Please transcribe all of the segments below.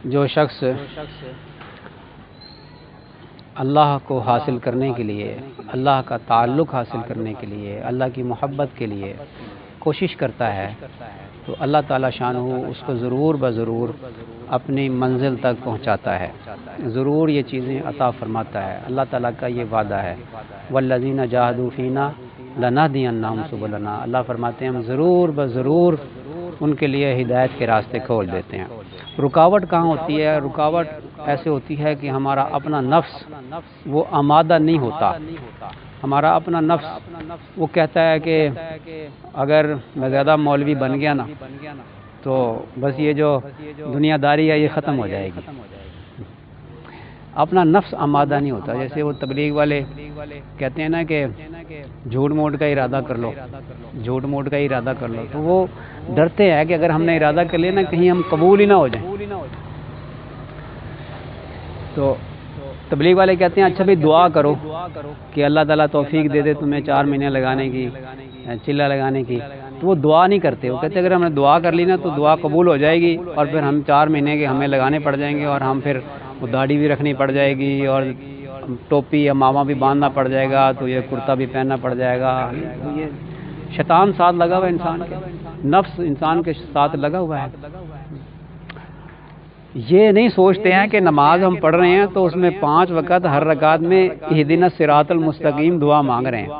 جو شخص اللہ کو حاصل کرنے کے لیے، اللہ کا تعلق حاصل کرنے کے لیے، اللہ کی محبت کے لیے کوشش کرتا ہے تو اللہ تعالیٰ شانہ اس کو ضرور بضرور اپنی منزل تک پہنچاتا ہے، ضرور یہ چیزیں عطا فرماتا ہے۔ اللہ تعالیٰ کا یہ وعدہ ہے، والذین جاہدوا فینا لنہدینہم سبلنا۔ اللہ فرماتے ہیں ہم ضرور بضرور ان کے لیے ہدایت کے راستے کھول دیتے ہیں۔ رکاوٹ کہاں ہوتی ہے؟ رکاوٹ ایسے ہوتی ہے کہ ہمارا اپنا نفس وہ آمادہ نہیں ہوتا۔ ہمارا اپنا نفس وہ کہتا ہے کہ اگر میں زیادہ مولوی بن گیا نا تو بس یہ جو دنیا داری ہے یہ ختم ہو جائے گی۔ اپنا نفس آمادہ نہیں ہوتا۔ جیسے وہ تبلیغ والے کہتے ہیں نا کہ جھوٹ موٹ کا ارادہ کر لو، جھوٹ موٹ کا ارادہ کر لو، تو وہ ڈرتے ہیں کہ اگر ہم نے ارادہ کر لیا نا کہیں ہم قبول ہی نہ ہو جائیں۔ تو تبلیغ والے کہتے ہیں اچھا بھی دعا کرو کہ اللہ تعالیٰ توفیق دے دے تمہیں 4 مہینے لگانے کی، چلہ لگانے کی، تو وہ دعا نہیں کرتے۔ وہ کہتے ہیں اگر ہم نے دعا کر لی نا تو دعا قبول ہو جائے گی اور پھر ہم 4 مہینے کے ہمیں لگانے پڑ جائیں گے اور ہم پھر وہ داڑھی بھی رکھنی پڑ جائے گی اور ٹوپی یا ماما بھی باندھنا پڑ جائے گا، تو یہ کرتا بھی پہننا پڑ جائے گا۔ یہ شیطان ساتھ لگا ہوا ہے، انسان کے نفس انسان کے ساتھ لگا ہوا ہے۔ یہ نہیں سوچتے ہیں کہ نماز ہم پڑھ رہے ہیں تو اس میں 5 وقت ہر رکعت میں اہدنا الصراط المستقیم دعا مانگ رہے ہیں،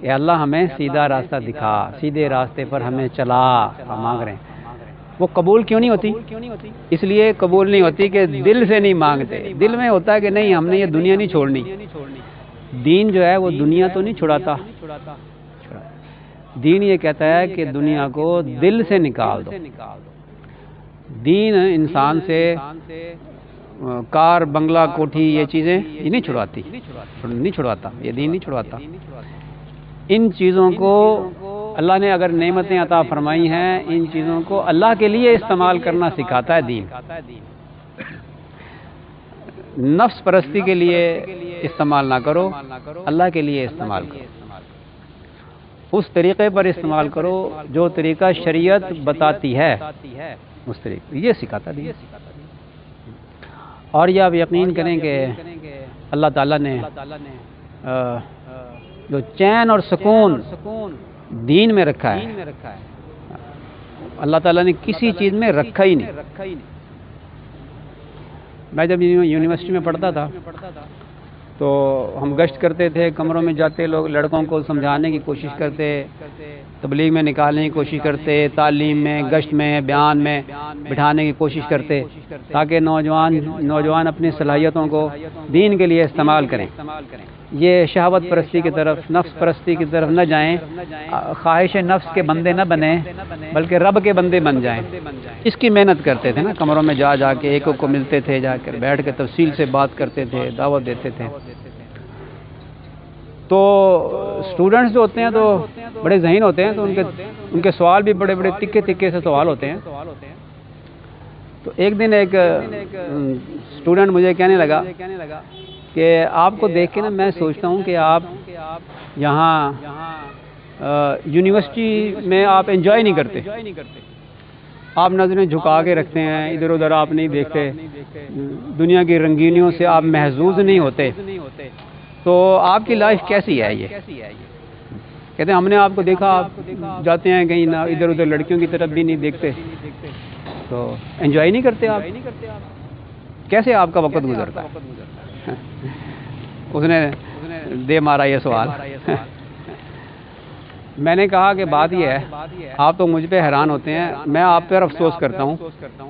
اے اللہ ہمیں سیدھا راستہ دکھا، سیدھے راستے پر ہمیں چلا، مانگ رہے ہیں۔ وہ قبول کیوں نہیں ہوتی؟ اس لیے قبول نہیں ہوتی کہ دل سے نہیں مانگتے۔ دل میں ہوتا ہے کہ نہیں ہم نے یہ دنیا نہیں چھوڑنی۔ دین جو ہے وہ دنیا تو نہیں چھڑاتا، دین یہ کہتا ہے کہ دنیا کو دل سے نکال دو۔ دین انسان سے کار بنگلہ کوٹھی یہ چیزیں یہ نہیں چھڑواتی، نہیں چھڑواتا، یہ دین نہیں چھڑواتا۔ ان چیزوں کو اللہ نے اگر نعمتیں عطا فرمائی ہیں، ان چیزوں کو اللہ کے لیے استعمال کرنا سکھاتا ہے دین۔ نفس پرستی کے لیے استعمال نہ کرو، اللہ کے لیے استعمال کرو، اس طریقے پر استعمال کرو جو طریقہ شریعت بتاتی ہے، اس طریقے یہ سکھاتا دین۔ اور یہ آپ یقین کریں کہ اللہ تعالیٰ نے جو چین اور سکون دین میں رکھا ہے، اللہ تعالیٰ نے کسی چیز میں رکھا ہی نہیں۔ میں جب یونیورسٹی میں پڑھتا تھا تو ہم گشت کرتے تھے، کمروں میں جاتے، لوگ لڑکوں کو سمجھانے کی کوشش کرتے، تبلیغ میں نکالنے کی کوشش کرتے، تعلیم میں، گشت میں، بیان میں بٹھانے کی کوشش کرتے تاکہ نوجوان اپنی صلاحیتوں کو دین کے لیے استعمال کریں، یہ شہوت پرستی کی طرف، نفس پرستی کی طرف نہ جائیں، خواہش نفس کے بندے نہ بنیں بلکہ رب کے بندے بن جائیں۔ اس کی محنت کرتے تھے نا، کمروں میں جا کے ایک کو ملتے تھے، جا کر بیٹھ کے تفصیل سے بات کرتے تھے، دعوت دیتے تھے۔ تو اسٹوڈنٹس جو ہوتے ہیں تو بڑے ذہین ہوتے ہیں، تو ان کے سوال بھی بڑے تکے سے سوال ہوتے ہیں۔ تو ایک دن ایک اسٹوڈنٹ مجھے کہنے لگا کہ آپ کو دیکھ کے نا میں سوچتا ہوں کہ آپ یہاں یونیورسٹی میں آپ انجوائے نہیں کرتے، آپ نظریں جھکا کے رکھتے ہیں، ادھر ادھر آپ نہیں دیکھتے، دنیا کی رنگینیوں سے آپ محظوظ نہیں ہوتے، تو آپ کی لائف کیسی ہے؟ یہ کہتے ہیں ہم نے آپ کو دیکھا آپ جاتے ہیں کہیں نہ ادھر ادھر لڑکیوں کی طرف بھی نہیں دیکھتے، تو انجوائے نہیں کرتے آپ، کیسے آپ کا وقت گزرتا ہے؟ اس نے دے مارا یہ سوال۔ میں نے کہا کہ بات یہ ہے، آپ تو مجھ پہ حیران ہوتے ہیں، میں آپ پر افسوس کرتا ہوں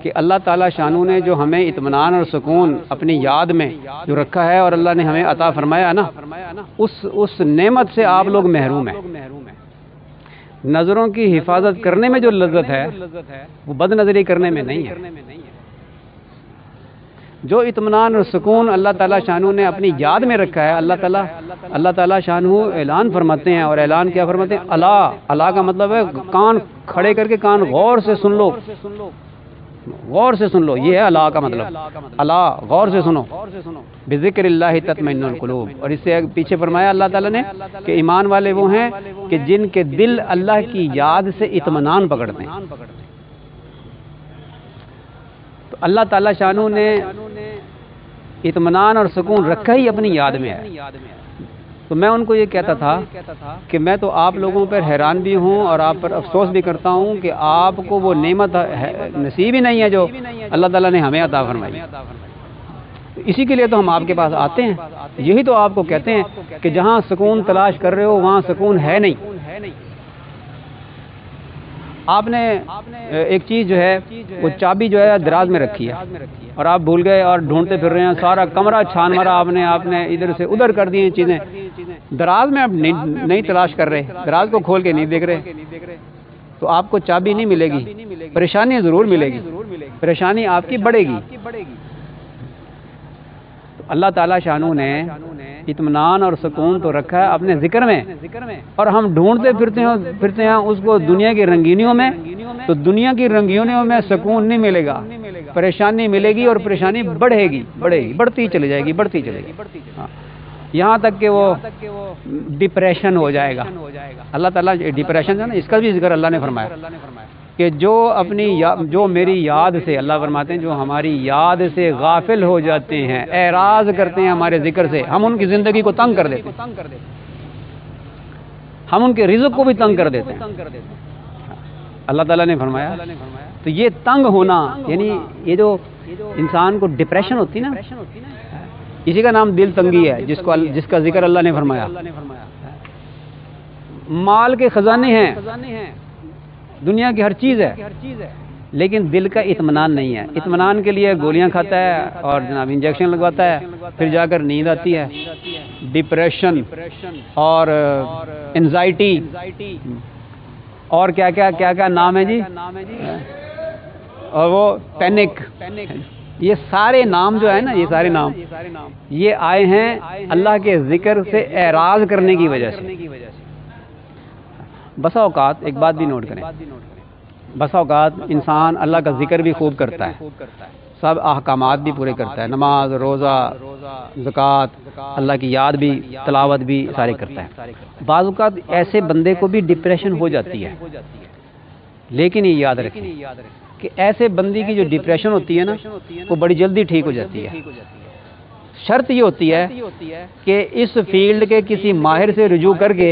کہ اللہ تعالیٰ شانو نے جو ہمیں اطمینان اور سکون اپنی یاد میں جو رکھا ہے اور اللہ نے ہمیں عطا فرمایا نا، اس نعمت سے آپ لوگ محروم ہیں۔ نظروں کی حفاظت کرنے میں جو لذت ہے وہ بد نظری کرنے میں نہیں ہے۔ جو اطمینان اور سکون اللہ تعالیٰ شانو نے اپنی یاد میں رکھا ہے، اللہ تعالیٰ شانو اعلان فرماتے ہیں، اور اعلان کیا فرماتے ہیں؟ اللہ کا مطلب ہے کان کھڑے کر کے کان غور سے سن لو، غور سے سن لو، یہ ہے اللہ کا مطلب۔ اللہ غور سے سنو، بذکر اللہ تطمئن القلوب۔ اور اس سے پیچھے فرمایا اللہ تعالیٰ نے کہ ایمان والے وہ ہیں کہ جن کے دل اللہ کی یاد سے اطمینان پکڑتے ہیں۔ تو اللہ تعالیٰ شانہ نے اطمینان اور سکون رکھا ہی اپنی یاد میں ہے. تو میں ان کو یہ کہتا تھا کہ میں تو آپ لوگوں پر حیران بھی ہوں اور آپ پر افسوس بھی کرتا ہوں کہ آپ کو وہ نعمت نصیب ہی نہیں ہے جو اللہ تعالیٰ نے ہمیں عطا فرمائی. اسی کے لیے تو ہم آپ کے پاس آتے ہیں. یہی تو آپ کو کہتے ہیں کہ جہاں سکون تلاش کر رہے ہو وہاں سکون ہے نہیں. آپ نے ایک چیز جو ہے وہ چابی جو ہے دراز میں رکھی ہے اور آپ بھول گئے اور ڈھونڈتے پھر رہے ہیں. سارا کمرہ چھان مارا آپ نے ادھر سے ادھر کر دی چیزیں. دراز میں آپ نہیں تلاش کر رہے, دراز کو کھول کے نہیں دیکھ رہے, تو آپ کو چابی نہیں ملے گی. پریشانی ضرور ملے گی, پریشانی آپ کی بڑھے گی. تو اللہ تعالیٰ شانہ نے اطمینان اور سکون تو رکھا ہے اپنے ذکر میں, اور ہم ڈھونڈتے پھرتے ہیں اس کو دنیا کی رنگینیوں میں. تو دنیا کی رنگینیوں میں سکون نہیں ملے گا, پریشانی ملے گی, اور پریشانی بڑھے گی, بڑھتی چلی جائے گی. ہاں, یہاں تک کہ وہ ڈپریشن ہو جائے گا. اللہ تعالیٰ ڈپریشن ہے نا, اس کا بھی ذکر اللہ نے فرمایا کہ جو میری یاد سے, اللہ فرماتے ہیں جو ہماری یاد سے غافل ہو جاتے ہیں, اعراض کرتے ہیں ہمارے ذکر سے, ہم ان کی زندگی کو تنگ کر دیتے ہیں, ہم ان کے رزق کو بھی تنگ کر دیتے ہیں. اللہ تعالیٰ نے فرمایا. تو یہ تنگ ہونا, یعنی یہ جو انسان کو ڈپریشن ہوتی نا, اسی کا نام دل تنگی ہے, جس کا ذکر اللہ نے فرمایا. مال کے خزانے ہیں, دنیا کی ہر چیز ہے, لیکن دل کا اطمینان نہیں ہے. اطمینان کے لیے گولیاں کھاتا ہے اور جناب انجیکشن لگواتا ہے, پھر جا کر نیند آتی ہے. ڈپریشن اور انزائٹی اور کیا نام ہے جی, اور وہ پینک, یہ سارے نام جو ہے نا, یہ سارے نام یہ آئے ہیں اللہ کے ذکر سے اعراض کرنے کی وجہ سے. بسا اوقات ایک بات بھی نوٹ کریں, بسا اوقات انسان اللہ کا ذکر بھی خوب کرتا ہے, سب احکامات بھی پورے کرتا ہے, نماز, روزہ, زکوٰۃ, اللہ کی یاد بھی, تلاوت بھی سارے کرتا ہے. بعض اوقات ایسے بندے کو بھی ڈپریشن ہو جاتی ہے, لیکن یہ یاد رکھیں کہ ایسے بندے کی جو ڈپریشن ہوتی ہے نا, وہ بڑی جلدی ٹھیک ہو جاتی ہے. شرط یہ ہوتی ہے کہ اس فیلڈ کے کسی ماہر سے رجوع کر کے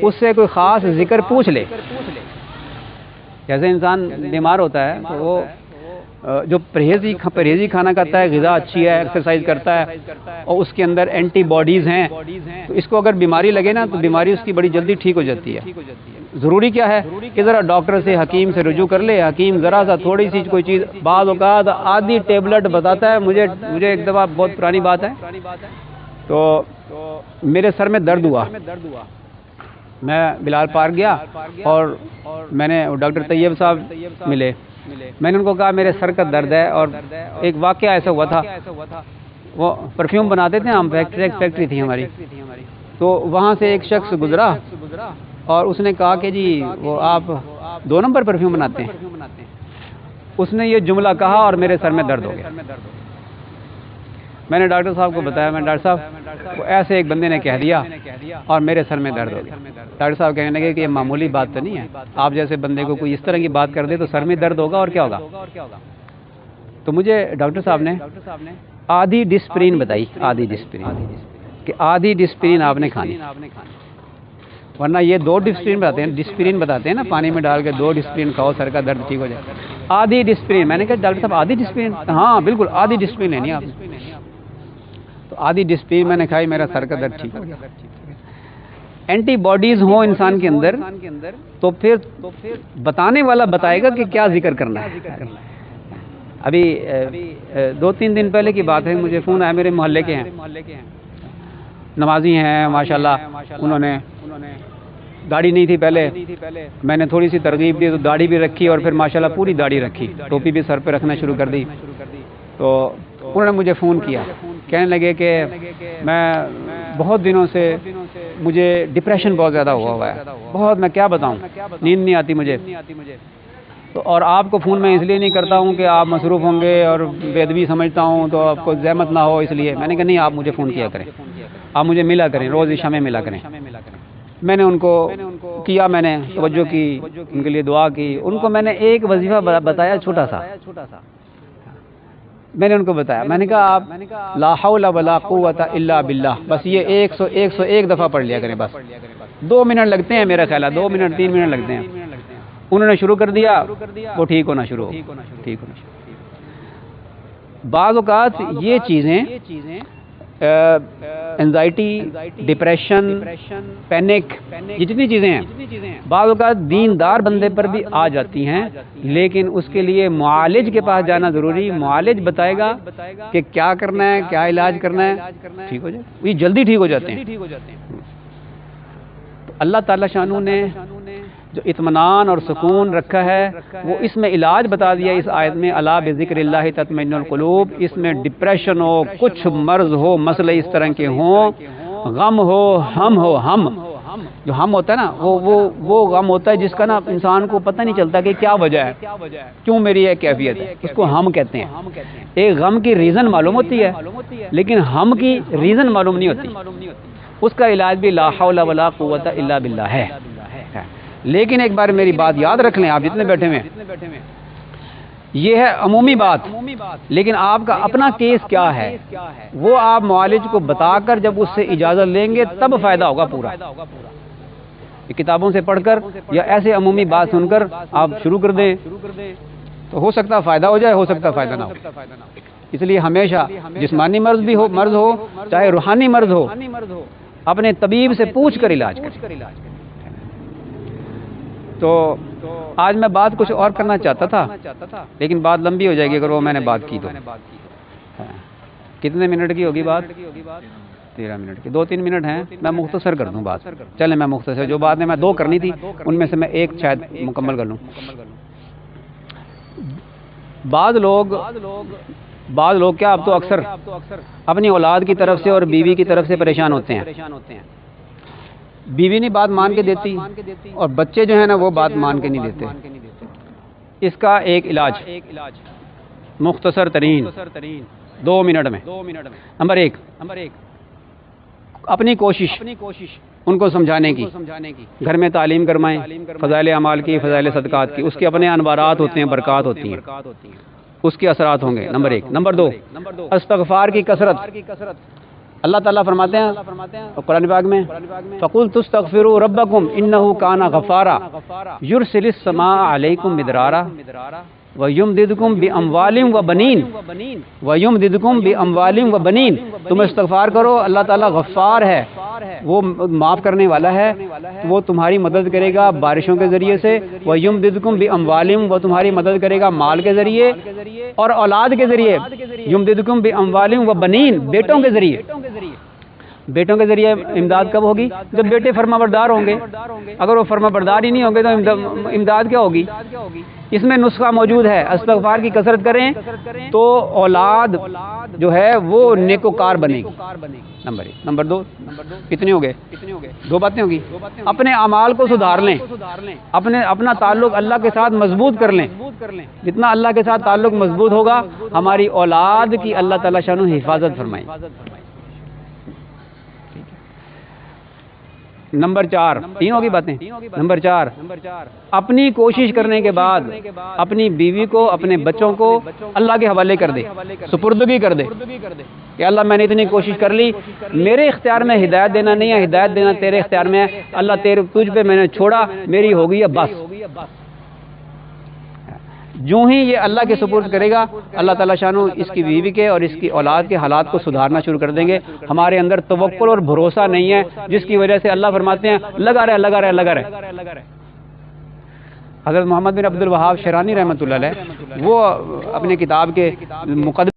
اس سے کوئی خاص ذکر پوچھ لے. جیسے انسان بیمار ہوتا ہے تو وہ جو پرہیزی کھانا کھاتا ہے, غذا اچھی ہے, ایکسرسائز کرتا ہے, اور اس کے اندر اینٹی باڈیز ہیں, تو اس کو اگر بیماری لگے نا تو بیماری اس کی بڑی جلدی ٹھیک ہو جاتی ہے. ضروری کیا ہے کہ ذرا ڈاکٹر سے, حکیم سے رجوع کر لے. حکیم ذرا سا تھوڑی سی کوئی چیز, بعض اوقات آدھی ٹیبلٹ بتاتا ہے. مجھے ایک دفعہ, بہت پرانی بات ہے, تو میرے سر میں درد ہوا, میں بلال پارک گیا اور میں نے ڈاکٹر طیب صاحب ملے. میں نے ان کو کہا میرے سر کا درد ہے, اور ایک واقعہ ایسا ہوا تھا, وہ پرفیوم بناتے تھے ہم, فیکٹری تھی ہماری, تو وہاں سے ایک شخص گزرا اور اس نے کہا کہ جی وہ آپ 2 نمبر پرفیوم بناتے ہیں. اس نے یہ جملہ کہا اور میرے سر میں درد ہو گیا. میں نے ڈاکٹر صاحب کو بتایا, میں ڈاکٹر صاحب وہ ایسے ایک بندے نے کہہ دیا اور میرے سر میں درد ہو گیا. ڈاکٹر صاحب کہنے لگے کہ یہ معمولی بات تو نہیں ہے, آپ جیسے بندے کو کوئی اس طرح کی بات کر دے تو سر میں درد ہوگا, اور کیا ہوگا. تو مجھے ڈاکٹر صاحب نے آدھی ڈسپرین بتائی, آدھی ڈسپرین آپ نے کھانی, ورنہ یہ 2 ڈسپرین بتاتے ہیں نا, پانی میں ڈال کے 2 ڈسپرین کھاؤ, سر کا درد ٹھیک ہو جائے. آدھی ڈسپرین. میں نے کہا ڈاکٹر صاحب آدھی ڈسپرین؟ ہاں بالکل آدھی ڈسپرین لینی ہے آپ نے. تو آدھی ڈسپرین میں نے کھائی, میرا سر کا درد ٹھیک ہو گیا. اینٹی باڈیز ہوں انسان کے اندر تو پھر بتانے والا بتائے گا کہ کیا ذکر کرنا ہے. ابھی 2-3 دن پہلے کی بات ہے, مجھے فون آیا, میرے محلے کے ہیں, نمازی ہیں ماشاءاللہ. انہوں نے داڑھی نہیں تھی پہلے, میں نے تھوڑی سی ترغیب دی تو داڑھی بھی رکھی, اور پھر ماشاءاللہ پوری داڑھی رکھی, ٹوپی بھی سر پہ رکھنا شروع کر دی. تو انہوں نے مجھے فون کیا, کہنے لگے کہ میں بہت دنوں سے, مجھے ڈپریشن بہت زیادہ ہوا ہے, بہت, میں کیا بتاؤں, نیند نہیں آتی مجھے. تو اور آپ کو فون میں اس لیے نہیں کرتا ہوں کہ آپ مصروف ہوں گے اور بے ادبی سمجھتا ہوں تو آپ کو زحمت نہ ہو, اس لیے میں نے کہا نہیں, آپ مجھے فون کیا کریں, آپ مجھے ملا کریں, روز عشاء میں ملا کریں. میں نے ان کو کیا, میں نے توجہ کی, ان کے لیے دعا کی. ان کو میں نے ایک وظیفہ بتایا چھوٹا سا, میں نے ان کو بتایا، میں نے کہا آپ لا حول ولا قوت الا باللہ بس یہ 101 دفعہ پڑھ لیا کریں، بس 2 منٹ لگتے ہیں، میرا خیال ہے 2 منٹ 3 منٹ لگتے ہیں۔ انہوں نے شروع کر دیا، وہ ٹھیک ہونا شروع ہو۔ بعض اوقات یہ چیزیں انزائٹی، ڈپریشن، پینک، یہ جتنی چیزیں ہیں بعض اوقات دیندار بندے پر بھی آ جاتی ہیں، لیکن اس کے لیے معالج کے پاس جانا ضروری، معالج بتائے گا کہ کیا کرنا ہے، کیا علاج کرنا ہے، ٹھیک ہو جائے، یہ جلدی ٹھیک ہو جاتے ہیں۔ تو اللہ تعالی شانہ نے جو اطمینان اور سکون رکھا ہے وہ اس میں علاج بتا دیا اس آیت میں، الا بذکر اللہ تطمئن القلوب۔ اس میں ڈپریشن ہو، کچھ مرض ہو، مسئلے اس طرح کے ہوں، غم ہو، ہم جو ہم ہوتا ہے نا وہ غم ہوتا ہے جس کا نا انسان کو پتہ نہیں چلتا کہ کیا وجہ ہے، کیوں میری یہ کیفیت ہے، اس کو ہم کہتے ہیں۔ ایک غم کی ریزن معلوم ہوتی ہے لیکن ہم کی ریزن معلوم نہیں ہوتی، اس کا علاج بھی لا حول ولا قوت الا باللہ ہے۔ لیکن ایک بار میری بات یاد رکھ لیں، آپ جتنے بیٹھے ہوئے ہیں، یہ ہے عمومی بات، لیکن آپ کا اپنا کیس کیا ہے وہ آپ معالج کو بتا کر جب اس سے اجازت لیں گے تب فائدہ ہوگا پورا۔ کتابوں سے پڑھ کر یا ایسے عمومی بات سن کر آپ شروع کر دیں تو ہو سکتا ہے فائدہ ہو جائے، ہو سکتا ہے فائدہ نہ ہو۔ اس لیے ہمیشہ جسمانی مرض ہو چاہے روحانی مرض ہو، اپنے طبیب سے پوچھ کر علاج کریں۔ تو آج میں بات کچھ اور کرنا چاہتا تھا لیکن بات لمبی ہو جائے گی اگر وہ میں نے بات کی تو۔ کتنے منٹ کی ہوگی بات؟ 13 منٹ کی، 2-3 منٹ ہیں، میں مختصر کر دوں بات۔ چلیں میں مختصر، جو بات میں 2 کرنی تھی ان میں سے میں 1 شاید مکمل کر لوں۔ بعض لوگ کیا اب تو اکثر اپنی اولاد کی طرف سے اور بیوی کی طرف سے پریشان ہوتے ہیں۔ بیوی نہیں بات مان کے دیتی اور بچے جو ہیں نا وہ بات مان کے نہیں دیتے۔ اس کا ایک علاج مختصر ترین 2 منٹ میں۔ نمبر 1، اپنی کوشش ان کو سمجھانے کی، گھر میں تعلیم کرمائیں، فضائل اعمال کی، فضائل صدقات کی، اس کے اپنے انوارات ہوتے ہیں، برکات ہوتی ہیں، اس کے اثرات ہوں گے۔ نمبر 1۔ نمبر 2، استغفار کی کثرت۔ اللہ تعالیٰ فرماتے ہیں قرآن پاک میں فَقُلْتُ اسْتَغْفِرُوا رَبَّكُمْ إِنَّهُ كَانَ غَفَّارًا يُرْسِلِ السَّمَاءَ عَلَيْكُمْ مِدْرَارًا وَيُمْدِدْكُمْ بِأَمْوَالٍ وَبَنِينَ۔ تم استغفار کرو، اللہ تعالیٰ غفار ہے، وہ معاف کرنے والا ہے، وہ تمہاری مدد کرے گا بارشوں کے ذریعے سے۔ وَيُمْدِدْكُمْ بِأَمْوَالٍ، وہ تمہاری مدد کرے گا مال کے ذریعے اور اولاد کے ذریعے۔ يُمْدِدْكُمْ بِأَمْوَالٍ وَبَنِينَ، بیٹوں کے ذریعے۔ بیٹوں کے ذریعے امداد کب ہوگی؟ جب بیٹے فرما بردار ہوں گے۔ اگر وہ فرما بردار ہی نہیں ہوں گے تو امداد کیا ہوگی؟ اس میں نسخہ موجود ہے، استغفار کی کثرت کریں تو اولاد جو ہے وہ نیکوکار بنے گی۔ نمبر 1۔ نمبر 2، کتنے ہو گئے؟ 2 باتیں ہوگی۔ اپنے اعمال کو سدھار لیں، اپنا تعلق اللہ کے ساتھ مضبوط کر لیں۔ جتنا اللہ کے ساتھ تعلق مضبوط ہوگا ہماری اولاد کی اللہ تعالیٰ شانہ حفاظت فرمائیں۔ نمبر 4، 3 ہوگی باتیں۔ نمبر 4، اپنی کوشش کرنے کے بعد اپنی بیوی کو، اپنے بچوں کو اللہ کے حوالے کر دے، سپردگی کر دے کہ اللہ میں نے اتنی کوشش کر لی، میرے اختیار میں ہدایت دینا نہیں ہے، ہدایت دینا تیرے اختیار میں ہے، اللہ تجھ پہ میں نے چھوڑا، میری ہو گئی ہے بس۔ جو ہی یہ اللہ کے سپرد کرے گا اللہ تعالیٰ شانہ اس کی بیوی کے اور اس کی اولاد کے حالات کو سدھارنا شروع کر دیں گے۔ ہمارے اندر توکل اور بھروسہ نہیں ہے جس کی وجہ سے اللہ فرماتے ہیں لگا رہے۔ حضرت محمد بن عبد الوہاب شیرانی رحمۃ اللہ علیہ وہ اپنے کتاب کے مقدمے